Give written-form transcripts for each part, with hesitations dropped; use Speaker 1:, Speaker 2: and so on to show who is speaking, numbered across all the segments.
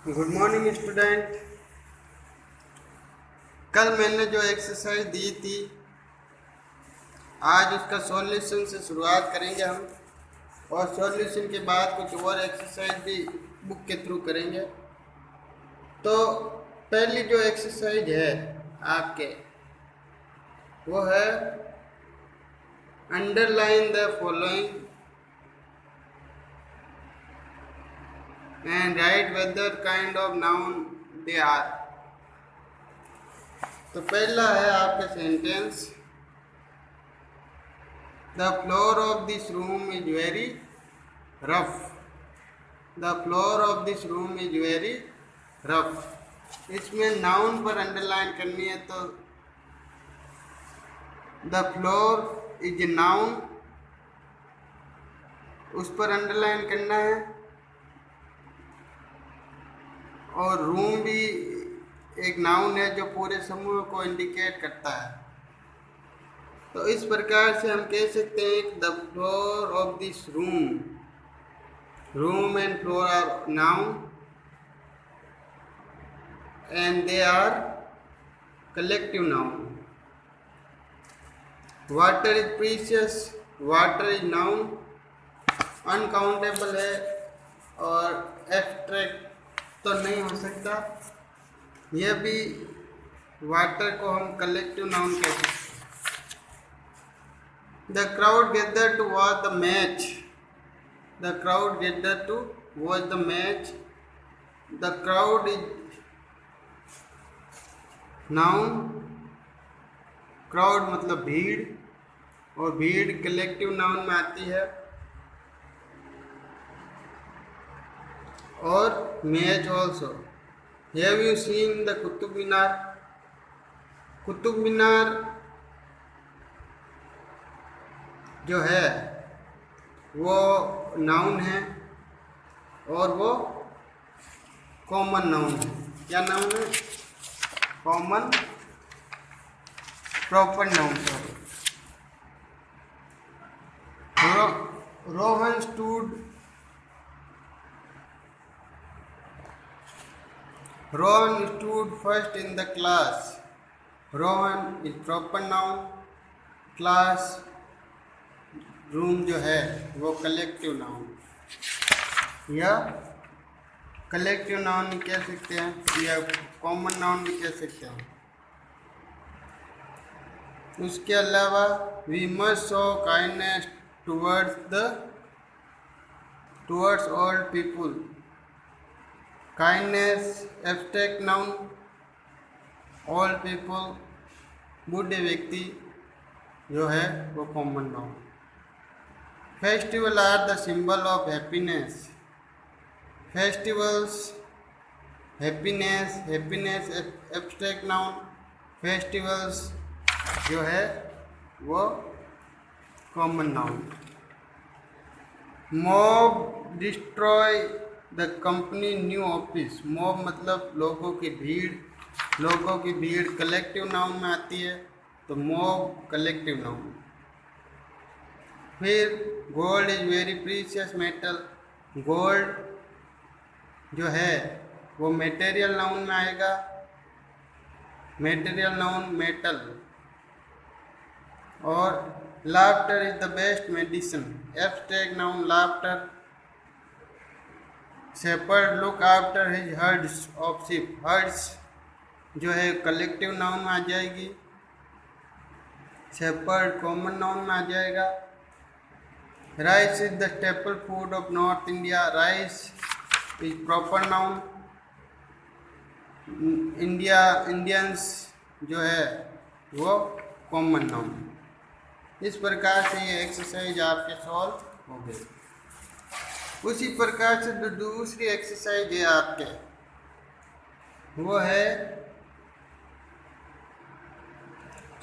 Speaker 1: Good morning student. कल मैंने जो एक्सरसाइज दी थी आज उसका सॉल्यूशन से शुरुआत करेंगे हम, और सॉल्यूशन के बाद कुछ और एक्सरसाइज भी बुक के थ्रू करेंगे। तो पहली जो एक्सरसाइज है आपके वो है underline the following and write whether kind of noun they are. तो पहला है आपका sentence, the floor of this room is very rough. The floor of this room is very rough. इसमें नाउन पर अंडरलाइन करनी है, तो the floor is a noun, उस पर अंडरलाइन करना है, और रूम भी एक नाउन है जो पूरे समूह को इंडिकेट करता है। तो इस प्रकार से हम कह सकते हैं the floor of this room, room and floor are noun and they are collective noun. Water is precious, water is noun, uncountable है और एब्स्ट्रैक्ट तो नहीं हो सकता, यह भी वाटर को हम कलेक्टिव नाउन कह सकते हैं। The crowd gather to watch the match, the crowd gather to watch the match, the crowd is noun, crowd मतलब भीड़, और भीड़ कलेक्टिव नाउन में आती है। और match also. Have you seen the Qutub Minar, Qutub Minar जो है वो नाउन है और वो कॉमन नाउन है। क्या नाउन है? Common proper noun. Rohan stood, Rohan stood first in the class. Rohan is proper noun, class room जो है वो कलेक्टिव नाउन, या कलेक्टिव नाउन भी कह सकते हैं या कॉमन नाउन भी कह सकते हैं। उसके अलावा we must show kindness towards all people. Kindness abstract noun, all people बूढ़े व्यक्ति जो है वो common noun. Festival are the symbol of happiness. Festivals happiness, happiness abstract noun, festivals जो है वो common noun. Mob destroy the company new office. Mob मतलब लोगों की भीड़, लोगों की भीड़ कलेक्टिव नाउन में आती है, तो मॉब कलेक्टिव नाउन। फिर gold is very precious metal, gold जो है वो मेटेरियल नाउन में आएगा, मेटेरियल नाउन मेटल। और laughter is the best medicine, abstract noun laughter. Shepherd look after his herds of sheep, herds जो है कलेक्टिव नाउन में आ जाएगी, शेपर्ड कॉमन नाउन में आ जाएगा। Rice is the staple food of north India, rice is proper noun. Indians जो है वो common noun. इस प्रकार से ये एक्सरसाइज आपके सॉल्व हो गई। उसी प्रकार से जो दूसरी एक्सरसाइज है आपके वो है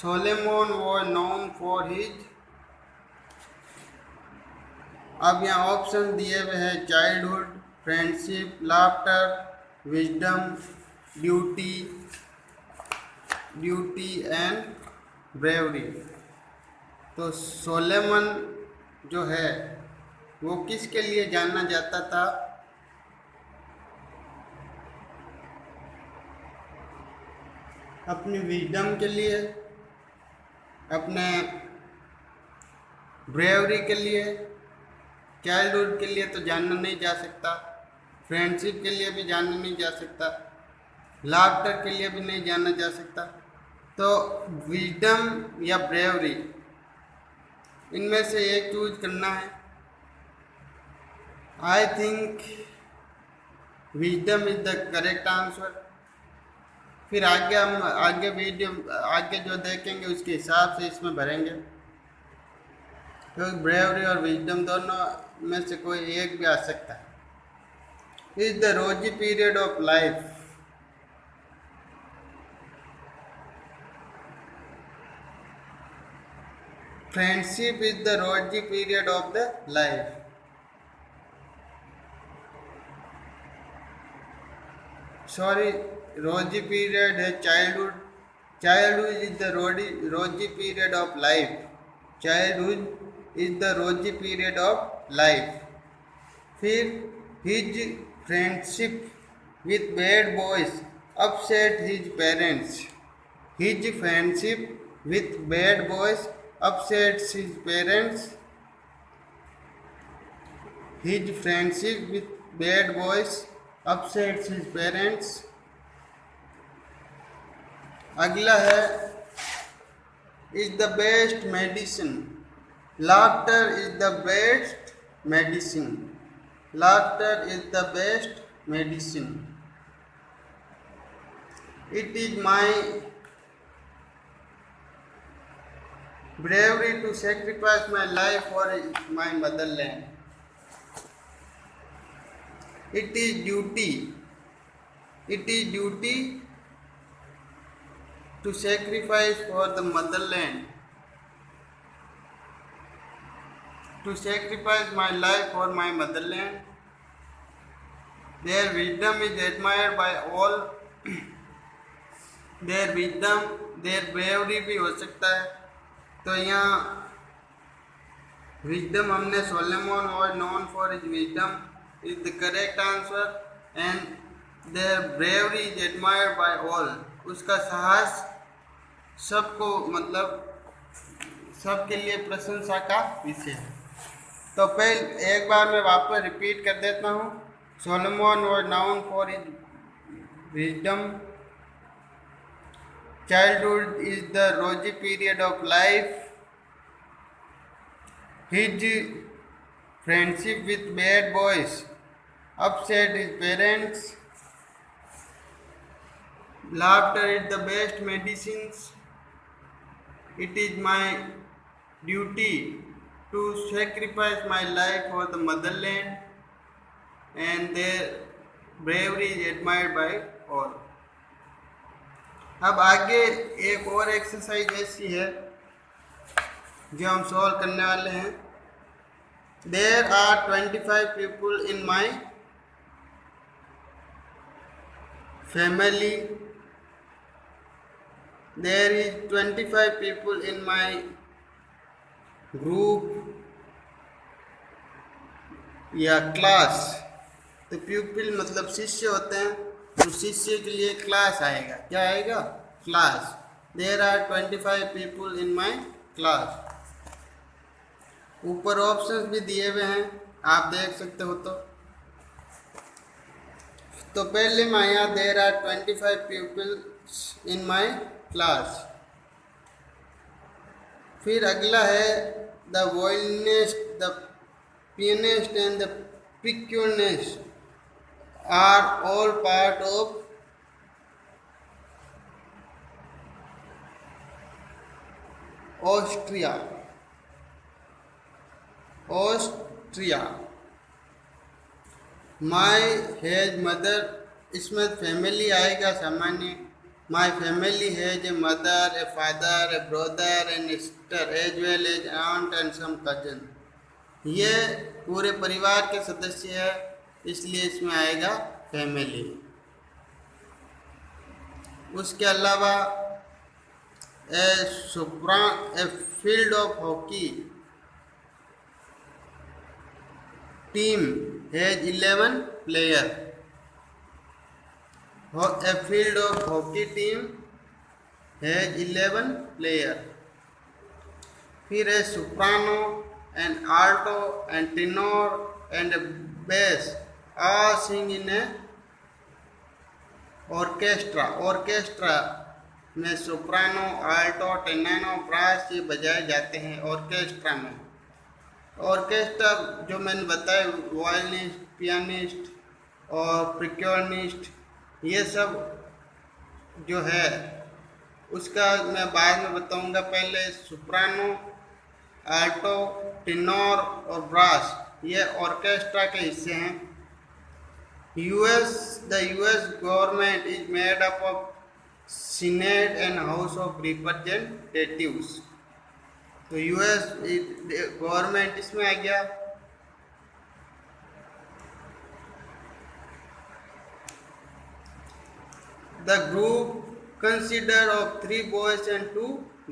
Speaker 1: सोलेमन वॉज नोन फॉर हिज। अब यहाँ ऑप्शन दिए हुए हैं childhood, friendship, laughter, wisdom, duty and bravery. तो सोलेमन जो है वो किसके लिए जाना जाता था? अपनी विजडम के लिए, अपने ब्रेवरी के लिए, चाइल्डहुड के लिए तो जानना नहीं जा सकता, फ्रेंडशिप के लिए भी जानना नहीं जा सकता, लाफ्टर के लिए भी नहीं जाना जा सकता। तो विजडम या ब्रेवरी, इनमें से एक चूज करना है। I think wisdom is the correct answer. फिर आगे हम आगे जो देखेंगे उसके हिसाब से इसमें भरेंगे, क्योंकि ब्रेवरी और विजडम दोनों में से कोई एक भी आ सकता है। Is the rosy period of life, friendship is the rosy period of the life. Sorry, rosy period है childhood, childhood is the rosy period of life, childhood is the rosy period of life. फिर his friendship with bad boys upset his parents, his friendship with bad boys upsets his parents, his friendship with bad boys upsets his parents. अगला है is the best medicine, laughter is the best medicine, laughter is the best medicine. It is my bravery to sacrifice my life for my motherland. It is duty to sacrifice for the motherland, to sacrifice my life for my motherland. Their wisdom is admired by all. Their wisdom, their bravery भी हो सकता है। तो यहाँ wisdom हमने Solomon और known for his wisdom is the correct answer and their bravery is admired by all. उसका साहस सबको, मतलब सबके लिए प्रशंसा का विषय है। तो पहले एक बार मैं वापस रिपीट कर देता हूँ। सोलोमन और known for his wisdom, childhood is the rosy period of life, his friendship with bad boys upset his parents, laughter is the best medicines, it is my duty to sacrifice my life for the motherland, and their bravery is admired by all. अब आगे एक और exercise ऐसी है जो हम solve करने वाले हैं। There are 25 people in my family, there is 25 people in my group या क्लास। तो प्यूपिल मतलब शिष्य होते हैं, तो शिष्य के लिए क्लास आएगा। क्या आएगा? Class. There are 25 people in my class. ऊपर ऑप्शंस भी दिए हुए हैं, आप देख सकते हो। तो पहले मैं यहाँ there are 25 people in my class. फिर अगला है the violinist, the pianist and the piccoloist are all part of Austria. My has mother, इसमें फैमिली आएगा सामान्य। My family has a mother, a father, a brother and a sister as well as aunt and some cousin. ये पूरे परिवार के सदस्य है, इसलिए इसमें आएगा फैमिली। उसके अलावा ए field of hockey team has 11 player. A field of hockey team has 11 player. फिर है Soprano and Alto and tenure and base all sing in a orchestra. Orchestra में सोप्रानो, आल्टो, टेनानो, ब्रास ये बजाए जाते हैं ऑर्केस्ट्रा में। ऑर्केस्ट्रा जो मैंने बताया, वायलिनिस्ट, पियानिस्ट और प्रिक्योनिस्ट, ये सब जो है उसका मैं बाद में बताऊंगा। पहले सोप्रानो, आल्टो, टेनोर और ब्रास ये ऑर्केस्ट्रा के हिस्से हैं। The US government is made up of Senate and House of Representatives। तो US गवर्नमेंट इसमें आ गया। The group consisted of 3 boys and 2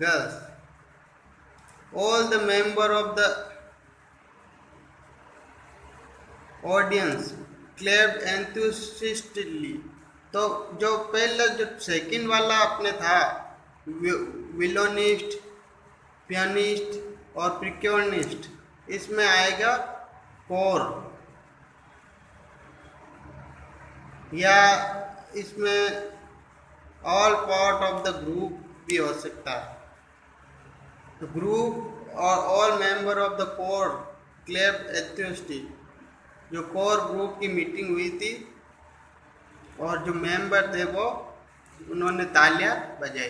Speaker 1: girls। All the member of the audience clapped enthusiastically। तो जो पहला जो सेकंड वाला अपने था, विलोनिस्ट, पियानिस्ट और प्रिक्योनिस्ट, इसमें आएगा कोर, या इसमें all part of the group भी हो सकता है। तो ग्रुप और all member of the core clapped enthusiastically. जो कोर ग्रुप की मीटिंग हुई थी और जो मेंबर थे वो उन्होंने तालियां बजाई।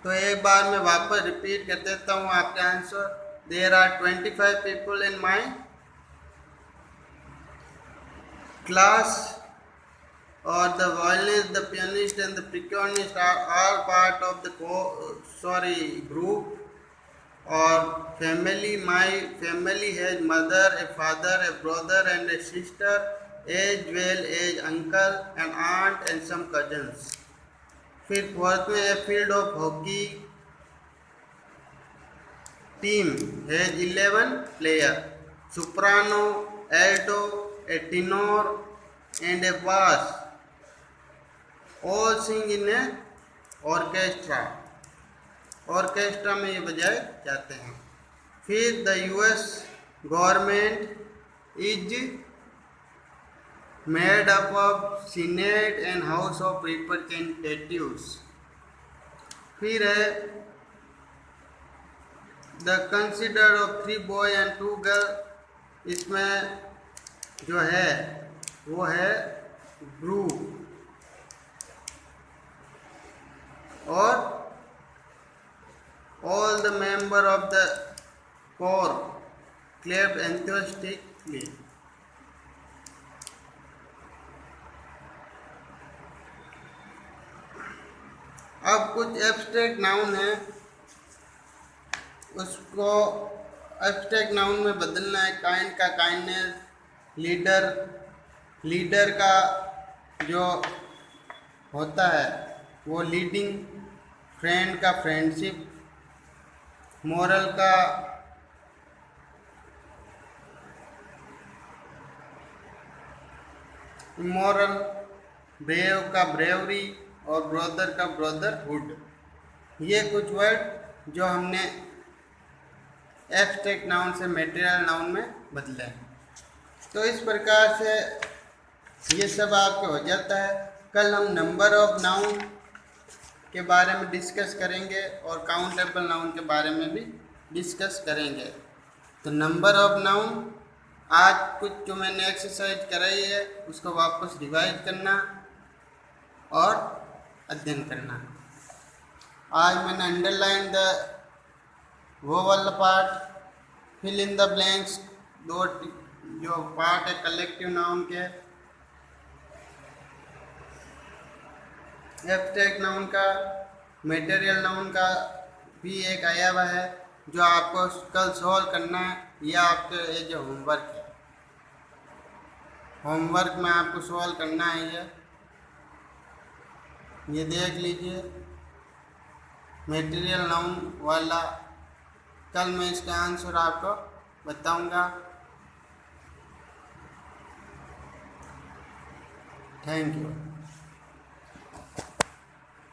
Speaker 1: तो एक बार मैं वापस रिपीट कर देता हूँ आपका answer. There are 25 people in my class और the violinist, the pianist and the piccoloist are all part of the group. और family, my family has mother, a father, a brother and a sister, as well as uncle and aunt and some cousins. फिर fourth में a field of hockey team has 11 player. Soprano, alto, a tenor and a bass all sing in A orchestra. Orchestra में ये बजाए जाते हैं। फिर the US government is made up of senate and house of representatives. फिर है the consider of 3 boy and 2 girl. इसमें जो है वो है ग्रुप। और all the member of the choir clapped enthusiastically। अब कुछ एब्स्ट्रैक्ट नाउन है, उसको एब्स्ट्रैक्ट नाउन में बदलना है। काइंड का काइंडनेस, लीडर, लीडर का जो होता है वो लीडिंग, फ्रेंड का फ्रेंडशिप, मोरल का इमोरल, ब्रेव का ब्रेवरी और ब्रदर का ब्रदरहुड। ये कुछ वर्ड जो हमने एब्स्ट्रैक्ट नाउन से मटेरियल नाउन में बदले हैं। तो इस प्रकार से ये सब आपके हो जाता है। कल हम नंबर ऑफ नाउन के बारे में डिस्कस करेंगे और काउंटेबल नाउन के बारे में भी डिस्कस करेंगे। तो नंबर ऑफ नाउन, आज कुछ जो मैंने एक्सरसाइज कराई है उसको वापस रिवाइज करना और अध्ययन करना। आज मैंने underline the vowel part, fill in the blanks, दो जो पार्ट है कलेक्टिव नाउन के, एब्स्ट्रैक्ट नाउन का, मटेरियल नाउन का भी एक आया हुआ है जो आपको कल सॉल्व करना है। यह आपके ये जो होमवर्क है, होमवर्क में आपको सॉल्व करना है। ये देख लीजिए मटेरियल नाउन वाला। कल मैं इसका आंसर आपको बताऊंगा। Thank you.